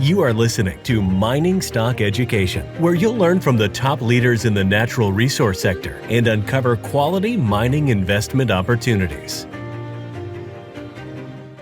You are listening to Mining Stock Education, where you'll learn from the top leaders in the natural resource sector and uncover quality mining investment opportunities.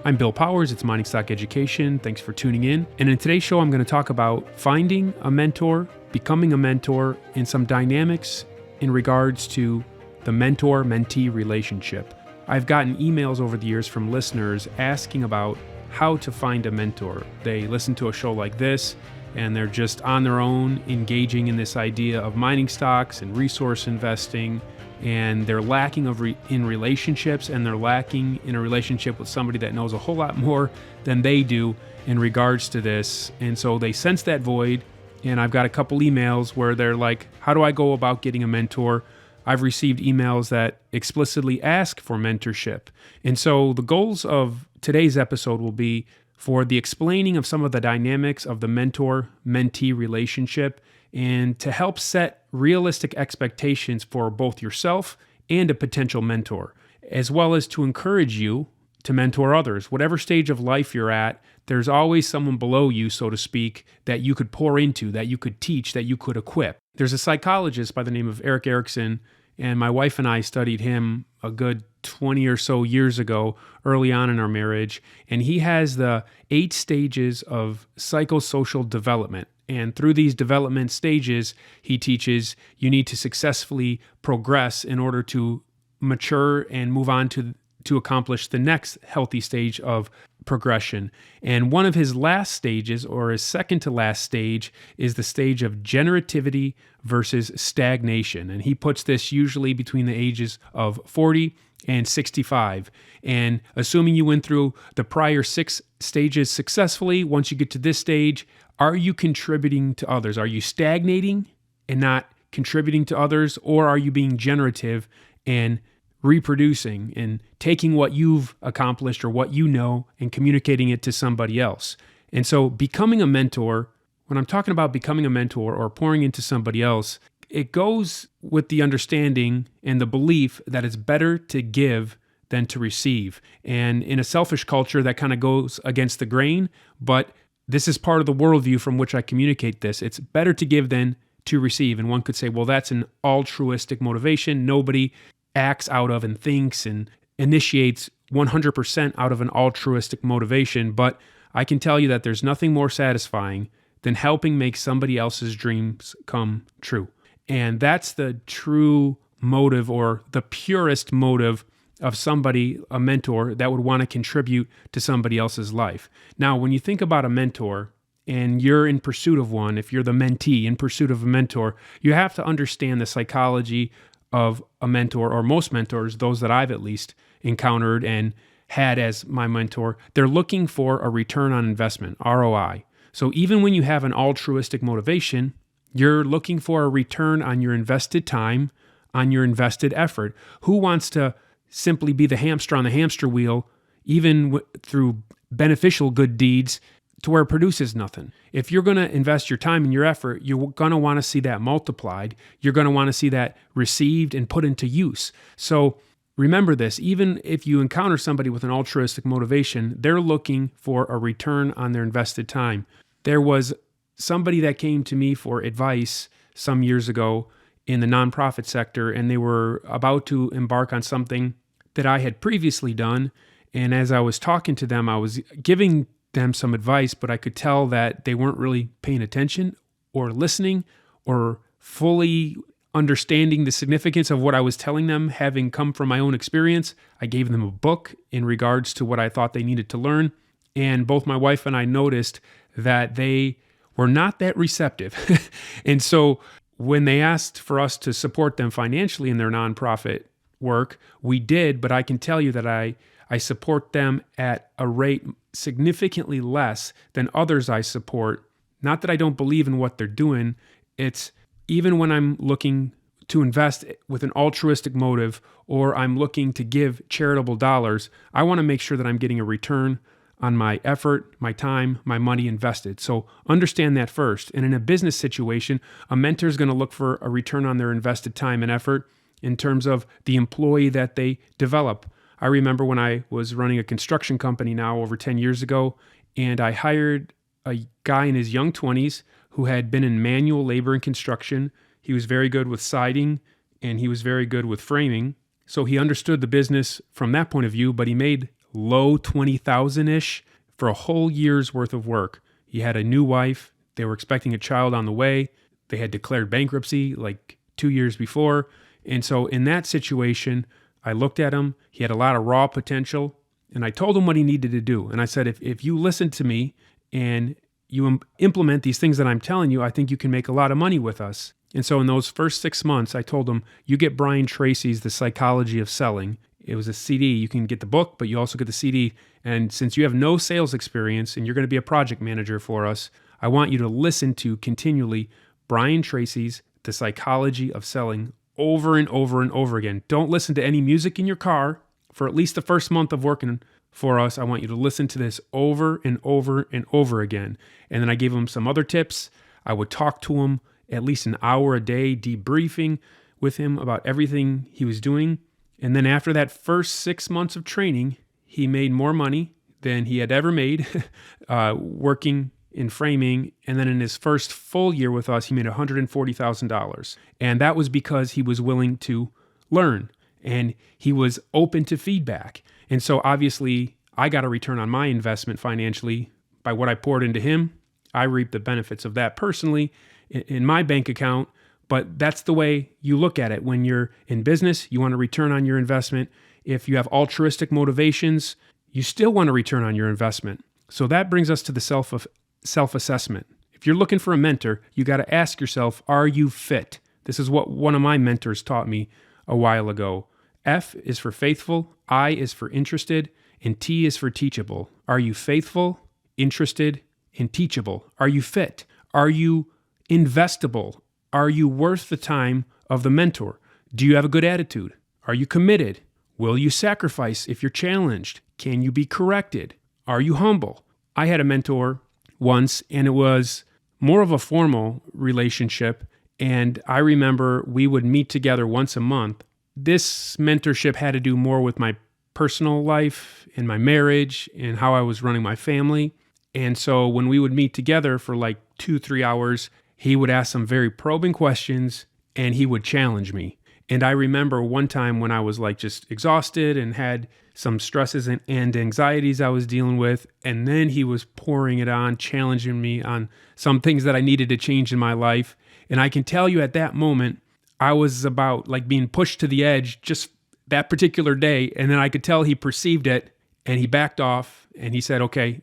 I'm Bill Powers. It's Mining Stock Education. Thanks for tuning in. And in today's show, I'm going to talk about finding a mentor, becoming a mentor, and some dynamics in regards to the mentor-mentee relationship. I've gotten emails over the years from listeners asking about how to find a mentor. They listen to a show like this and they're just on their own engaging in this idea of mining stocks and resource investing, and they're lacking in relationships, and they're lacking in a relationship with somebody that knows a whole lot more than they do in regards to this. And so they sense that void, and I've got a couple emails where they're like, how do I go about getting a mentor? I've received emails that explicitly ask for mentorship. And so the goals of today's episode will be for the explaining of some of the dynamics of the mentor-mentee relationship, and to help set realistic expectations for both yourself and a potential mentor, as well as to encourage you to mentor others. Whatever stage of life you're at, there's always someone below you, so to speak, that you could pour into, that you could teach, that you could equip. There's a psychologist by the name of Erik Erikson, and my wife and I studied him a good 20 or so years ago, early on in our marriage, and he has the 8 stages of psychosocial development. And through these development stages, he teaches you need to successfully progress in order to mature and move on to accomplish the next healthy stage of progression. And one of his last stages, or his second to last stage, is the stage of generativity versus stagnation. And he puts this usually between the ages of 40 and 65. And assuming you went through the prior 6 stages successfully, once you get to this stage, are you contributing to others? Are you stagnating and not contributing to others? Or are you being generative and reproducing and taking what you've accomplished or what you know and communicating it to somebody else? And so becoming a mentor, when I'm talking about becoming a mentor or pouring into somebody else, it goes with the understanding and the belief that it's better to give than to receive. And in a selfish culture, that kind of goes against the grain, but this is part of the worldview from which I communicate this. It's better to give than to receive. And one could say, well, that's an altruistic motivation. Nobody acts out of and thinks and initiates 100% out of an altruistic motivation. But I can tell you that there's nothing more satisfying than helping make somebody else's dreams come true. And that's the true motive, or the purest motive, of somebody, a mentor, that would want to contribute to somebody else's life. Now, when you think about a mentor and you're in pursuit of one, if you're the mentee in pursuit of a mentor, you have to understand the psychology of a mentor, or most mentors, those that I've at least encountered and had as my mentor. They're looking for a return on investment, ROI. So even when you have an altruistic motivation, you're looking for a return on your invested time, on your invested effort. Who wants to simply be the hamster on the hamster wheel, even through beneficial good deeds, to where it produces nothing? If you're going to invest your time and your effort, you're going to want to see that multiplied. You're going to want to see that received and put into use. So remember this, even if you encounter somebody with an altruistic motivation, they're looking for a return on their invested time. There was somebody that came to me for advice some years ago in the nonprofit sector, and they were about to embark on something that I had previously done. And as I was talking to them, I was giving them some advice, but I could tell that they weren't really paying attention or listening or fully understanding the significance of what I was telling them, having come from my own experience. I gave them a book in regards to what I thought they needed to learn. And both my wife and I noticed that they were not that receptive. And so when they asked for us to support them financially in their nonprofit work, we did, but I can tell you that I support them at a rate significantly less than others I support. Not that I don't believe in what they're doing. It's even when I'm looking to invest with an altruistic motive, or I'm looking to give charitable dollars, I want to make sure that I'm getting a return on my effort, my time, my money invested. So understand that first. And in a business situation, a mentor is going to look for a return on their invested time and effort in terms of the employee that they develop. I remember when I was running a construction company now over 10 years ago, and I hired a guy in his young 20s who had been in manual labor and construction. He was very good with siding and he was very good with framing. So he understood the business from that point of view, but he made low 20,000-ish for a whole year's worth of work. He had a new wife. They were expecting a child on the way. They had declared bankruptcy like 2 years before. And so in that situation, I looked at him. He had a lot of raw potential. And I told him what he needed to do. And I said, if you listen to me and you implement these things that I'm telling you, I think you can make a lot of money with us. And so in those first 6 months, I told him, you get Brian Tracy's The Psychology of Selling. It was a CD. You can get the book, but you also get the CD. And since you have no sales experience and you're going to be a project manager for us, I want you to listen to continually Brian Tracy's The Psychology of Selling over and over and over again. Don't listen to any music in your car for at least the first month of working for us. I want you to listen to this over and over and over again. And then I gave him some other tips. I would talk to him at least an hour a day, debriefing with him about everything he was doing. And then after that first 6 months of training, he made more money than he had ever made working in framing. And then in his first full year with us, he made $140,000. And that was because he was willing to learn and he was open to feedback. And so obviously I got a return on my investment financially by what I poured into him. I reaped the benefits of that personally in my bank account, but that's the way you look at it. When you're in business, you want a return on your investment. If you have altruistic motivations, you still want a return on your investment. So that brings us to the self-assessment. If you're looking for a mentor, you got to ask yourself, are you fit? This is what one of my mentors taught me a while ago. F is for faithful, I is for interested, and T is for teachable. Are you faithful, interested, and teachable? Are you fit? Are you investable? Are you worth the time of the mentor? Do you have a good attitude? Are you committed? Will you sacrifice if you're challenged? Can you be corrected? Are you humble? I had a mentor once, and it was more of a formal relationship. And I remember we would meet together once a month. This mentorship had to do more with my personal life and my marriage and how I was running my family. And so when we would meet together for like 2-3 hours, he would ask some very probing questions and he would challenge me. And I remember one time when I was like just exhausted and had some stresses and anxieties I was dealing with. And then he was pouring it on, challenging me on some things that I needed to change in my life. And I can tell you at that moment, I was about like being pushed to the edge just that particular day. And then I could tell he perceived it and he backed off and he said, okay,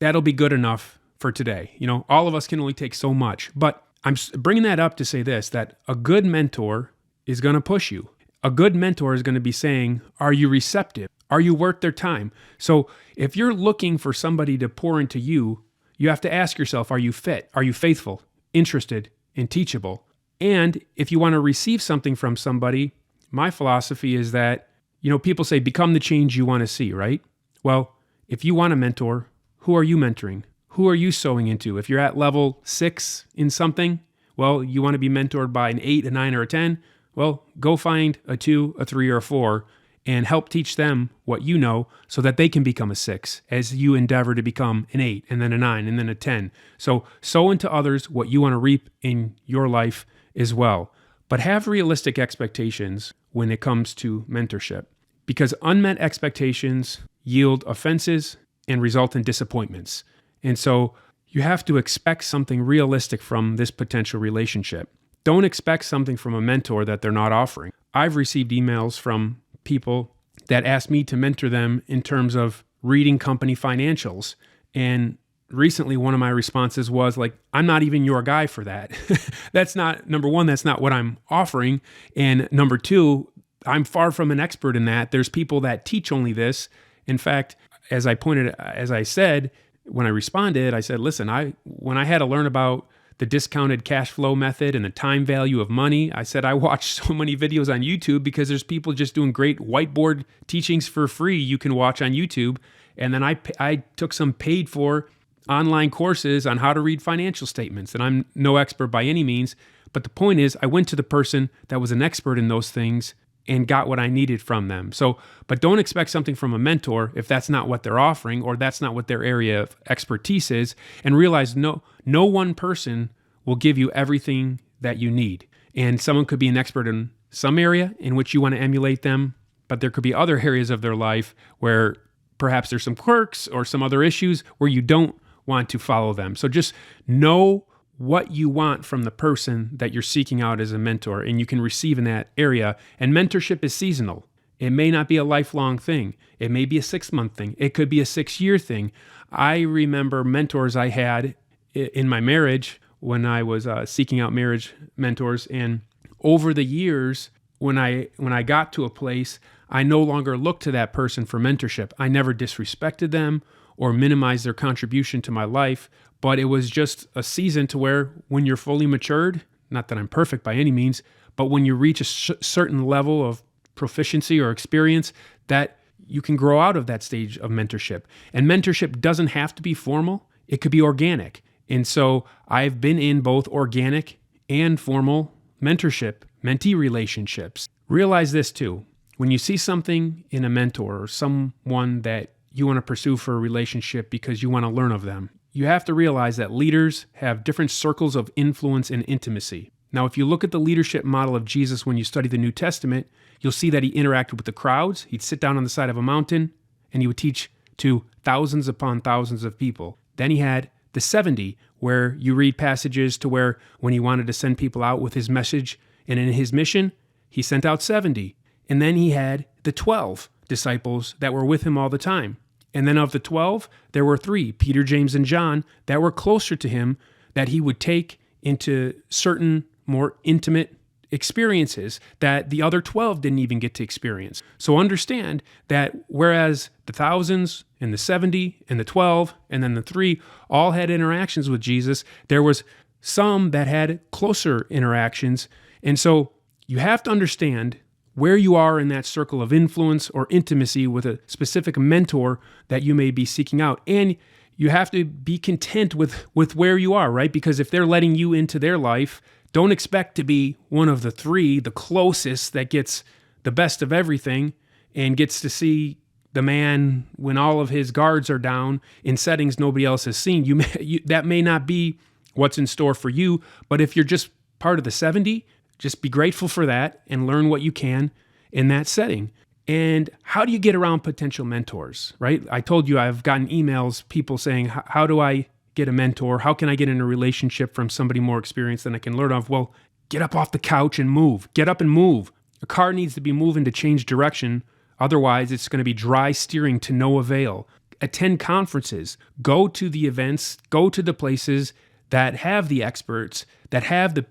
that'll be good enough for today. All of us can only take so much. But I'm bringing that up to say this, that a good mentor is going to push you. A good mentor is going to be saying, are you receptive? Are you worth their time? So if you're looking for somebody to pour into you, you have to ask yourself, are you fit? Are you faithful, interested, and teachable? And if you want to receive something from somebody, my philosophy is that, people say, become the change you want to see, right? Well, if you want a mentor, who are you mentoring? Who are you sowing into? If you're at level 6 in something, well, you want to be mentored by an 8, a 9, or a 10, well, go find a 2, a 3, or a 4 and help teach them what you know so that they can become a 6 as you endeavor to become an 8 and then a 9 and then a 10. So sow into others what you want to reap in your life as well. But have realistic expectations when it comes to mentorship, because unmet expectations yield offenses and result in disappointments. And so you have to expect something realistic from this potential relationship. Don't expect something from a mentor that they're not offering. I've received emails from people that ask me to mentor them in terms of reading company financials. And recently, one of my responses was like, I'm not even your guy for that. That's not, number one, that's not what I'm offering. And number two, I'm far from an expert in that. There's people that teach only this. In fact, as I said, when I responded, I said, listen, when I had to learn about the discounted cash flow method and the time value of money, I said, I watched so many videos on YouTube because there's people just doing great whiteboard teachings for free you can watch on YouTube. And then I took some paid for online courses on how to read financial statements. And I'm no expert by any means, but the point is I went to the person that was an expert in those things and got what I needed from them. So, but don't expect something from a mentor if that's not what they're offering or that's not what their area of expertise is. And realize no one person will give you everything that you need. And someone could be an expert in some area in which you want to emulate them, but there could be other areas of their life where perhaps there's some quirks or some other issues where you don't want to follow them. So just know what you want from the person that you're seeking out as a mentor, and you can receive in that area. And mentorship is seasonal. It may not be a lifelong thing. It may be a 6-month thing. It could be a 6-year thing. I remember mentors I had in my marriage when I was seeking out marriage mentors. And over the years, when I got to a place, I no longer looked to that person for mentorship. I never disrespected them or minimized their contribution to my life, but it was just a season to where when you're fully matured, not that I'm perfect by any means, but when you reach a certain level of proficiency or experience, that you can grow out of that stage of mentorship. And mentorship doesn't have to be formal. It could be organic. And so I've been in both organic and formal mentorship, mentee relationships. Realize this too. When you see something in a mentor or someone that you want to pursue for a relationship because you want to learn of them, you have to realize that leaders have different circles of influence and intimacy. Now, if you look at the leadership model of Jesus when you study the New Testament, you'll see that he interacted with the crowds. He'd sit down on the side of a mountain and he would teach to thousands upon thousands of people. Then he had the 70, where you read passages to where when he wanted to send people out with his message and in his mission, he sent out 70. And then he had the 12 disciples that were with him all the time. And then of the 12, there were 3, Peter, James, and John, that were closer to him that he would take into certain more intimate experiences that the other 12 didn't even get to experience. So understand that whereas the thousands and the 70 and the 12 and then the 3 all had interactions with Jesus, there was some that had closer interactions. And so you have to understand where you are in that circle of influence or intimacy with a specific mentor that you may be seeking out. And you have to be content with where you are, right? Because if they're letting you into their life, don't expect to be one of the 3, the closest that gets the best of everything and gets to see the man when all of his guards are down in settings nobody else has seen. That may not be what's in store for you, but if you're just part of the 70, just be grateful for that and learn what you can in that setting. And how do you get around potential mentors, right? I told you I've gotten emails, people saying, how do I get a mentor? How can I get in a relationship from somebody more experienced than I can learn of? Well, get up off the couch and move. Get up and move. A car needs to be moving to change direction. Otherwise, it's going to be dry steering to no avail. Attend conferences. Go to the events. Go to the places that have the experts, that have the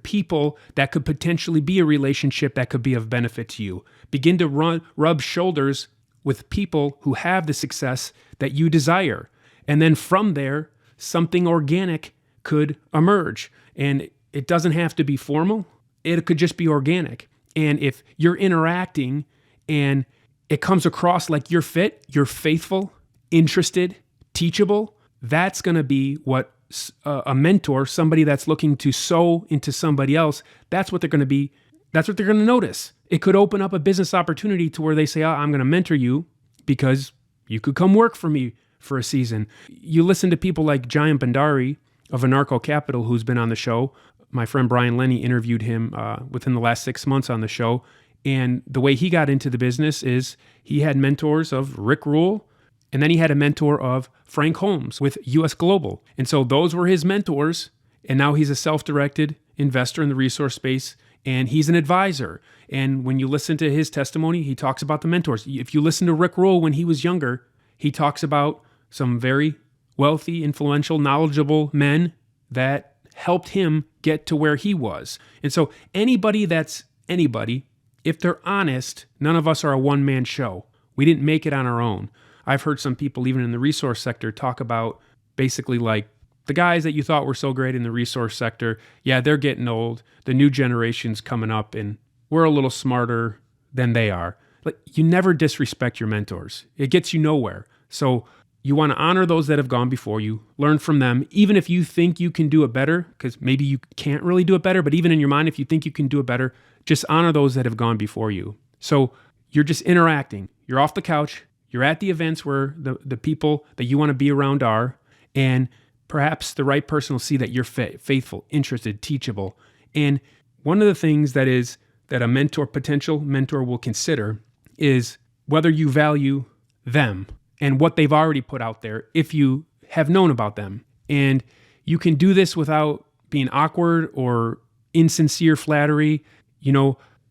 people that could potentially be a relationship that could be of benefit to you. Begin to rub shoulders with people who have the success that you desire. And then from there, something organic could emerge. And it doesn't have to be formal. It could just be organic. And if you're interacting and it comes across like you're fit, you're faithful, interested, teachable, that's going to be what a mentor, somebody that's looking to sow into somebody else, that's what they're going to be. That's what they're going to notice. It could open up a business opportunity to where they say, I'm going to mentor you because you could come work for me for a season. You listen to people like Jayant Bhandari of Anarcho Capital, who's been on the show. My friend Brian Lenny interviewed him within the last 6 months on the show. And the way he got into the business is he had mentors of Rick Rule, and then he had a mentor of Frank Holmes with US Global. And so those were his mentors. And now he's a self-directed investor in the resource space, and he's an advisor. And when you listen to his testimony, he talks about the mentors. If you listen to Rick Rule when he was younger, he talks about some very wealthy, influential, knowledgeable men that helped him get to where he was. And so anybody that's anybody, if they're honest, none of us are a one-man show. We didn't make it on our own. I've heard some people, even in the resource sector, talk about basically like the guys that you thought were so great in the resource sector, yeah, they're getting old. The new generation's coming up and we're a little smarter than they are. Like, you never disrespect your mentors. It gets you nowhere. So you want to honor those that have gone before you, learn from them, even if you think you can do it better, because maybe you can't really do it better, but even in your mind, if you think you can do it better, just honor those that have gone before you. So you're just interacting. You're off the couch. You're at the events where the people that you want to be around are, and perhaps the right person will see that you're faithful, interested, teachable. And one of the things that a potential mentor will consider is whether you value them and what they've already put out there if you have known about them. And you can do this without being awkward or insincere flattery.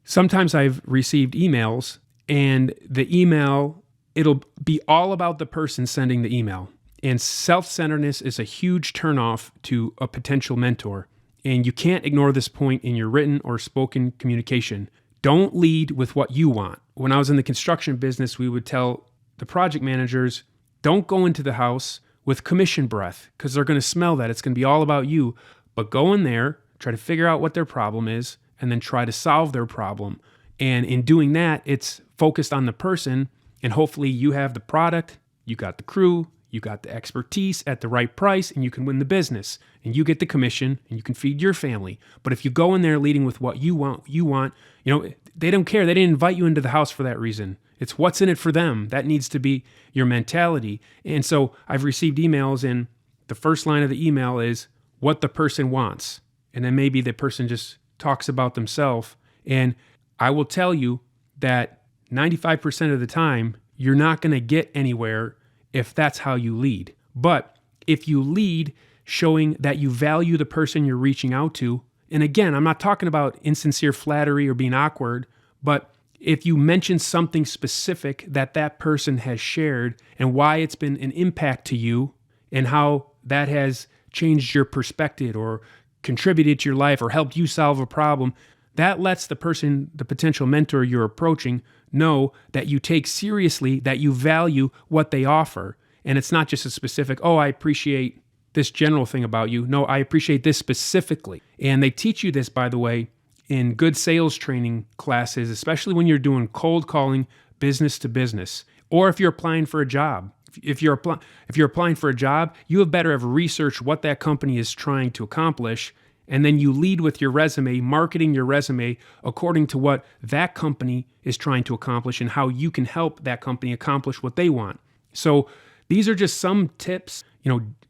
Sometimes I've received emails, and the email, it'll be all about the person sending the email. And self-centeredness is a huge turnoff to a potential mentor. And you can't ignore this point in your written or spoken communication. Don't lead with what you want. When I was in the construction business, we would tell the project managers, don't go into the house with commission breath, because they're going to smell that. It's going to be all about you. But go in there, try to figure out what their problem is, and then try to solve their problem. And in doing that, it's focused on the person, and hopefully you have the product, you got the crew, you got the expertise at the right price, and you can win the business, and you get the commission, and you can feed your family. But if you go in there leading with what you want, they don't care. They didn't invite you into the house for that reason. It's what's in it for them. That needs to be your mentality. And so I've received emails, and the first line of the email is what the person wants. And then maybe the person just talks about themselves. And I will tell you that 95% of the time, you're not going to get anywhere if that's how you lead. But if you lead showing that you value the person you're reaching out to, and again, I'm not talking about insincere flattery or being awkward, but if you mention something specific that person has shared and why it's been an impact to you and how that has changed your perspective or contributed to your life or helped you solve a problem, that lets the person, the potential mentor you're approaching, know that you take seriously, that you value what they offer. And it's not just a specific, I appreciate this general thing about you. No, I appreciate this specifically. And they teach you this, by the way, in good sales training classes, especially when you're doing cold calling business to business, or if you're applying for a job. If you're applying for a job, you have better have researched what that company is trying to accomplish, and then you lead with your resume, marketing your resume according to what that company is trying to accomplish and how you can help that company accomplish what they want. So these are just some tips,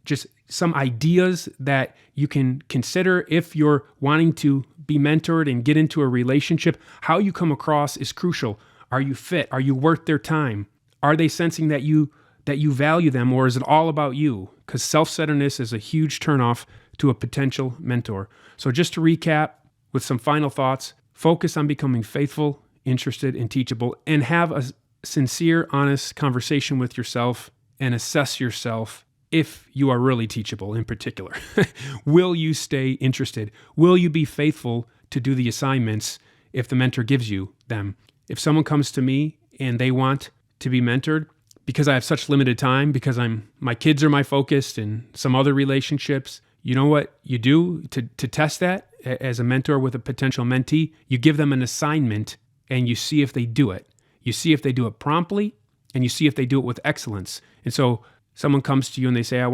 just some ideas that you can consider if you're wanting to be mentored and get into a relationship. How you come across is crucial. Are you fit? Are you worth their time? Are they sensing that you value them, or is it all about you? Because self-centeredness is a huge turnoff to a potential mentor. So just to recap with some final thoughts, focus on becoming faithful, interested, and teachable, and have a sincere, honest conversation with yourself and assess yourself if you are really teachable in particular. Will you stay interested? Will you be faithful to do the assignments if the mentor gives you them? If someone comes to me and they want to be mentored, because I have such limited time, because my kids are my focus and some other relationships, you know what you do to test that as a mentor with a potential mentee? You give them an assignment and you see if they do it. You see if they do it promptly, and you see if they do it with excellence. And so someone comes to you and they say,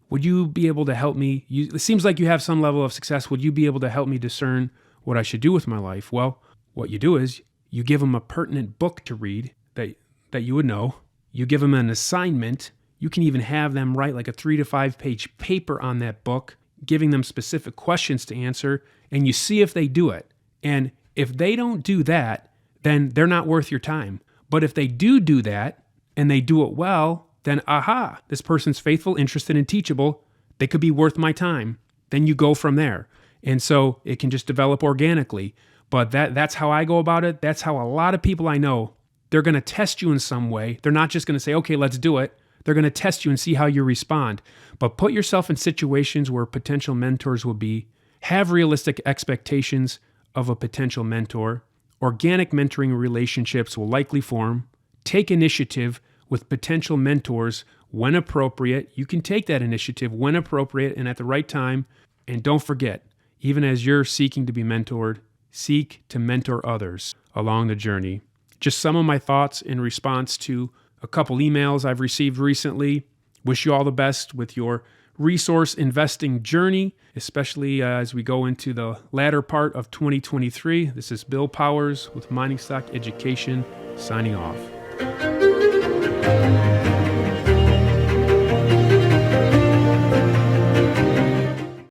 would you be able to help me? It seems like you have some level of success. Would you be able to help me discern what I should do with my life? Well, what you do is you give them a pertinent book to read that you would know. You give them an assignment. You can even have them write like a 3 to 5 page paper on that book, giving them specific questions to answer, and you see if they do it. And if they don't do that, then they're not worth your time. But if they do that and they do it well, then this person's faithful, interested, and teachable. They could be worth my time. Then you go from there. And so it can just develop organically. But that's how I go about it. That's how a lot of people I know, they're going to test you in some way. They're not just going to say, okay, let's do it. They're going to test you and see how you respond. But put yourself in situations where potential mentors will be. Have realistic expectations of a potential mentor. Organic mentoring relationships will likely form. Take initiative with potential mentors when appropriate. You can take that initiative when appropriate and at the right time. And don't forget, even as you're seeking to be mentored, seek to mentor others along the journey. Just some of my thoughts in response to a couple emails I've received recently. Wish you all the best with your resource investing journey, especially as we go into the latter part of 2023. This is Bill Powers with Mining Stock Education signing off.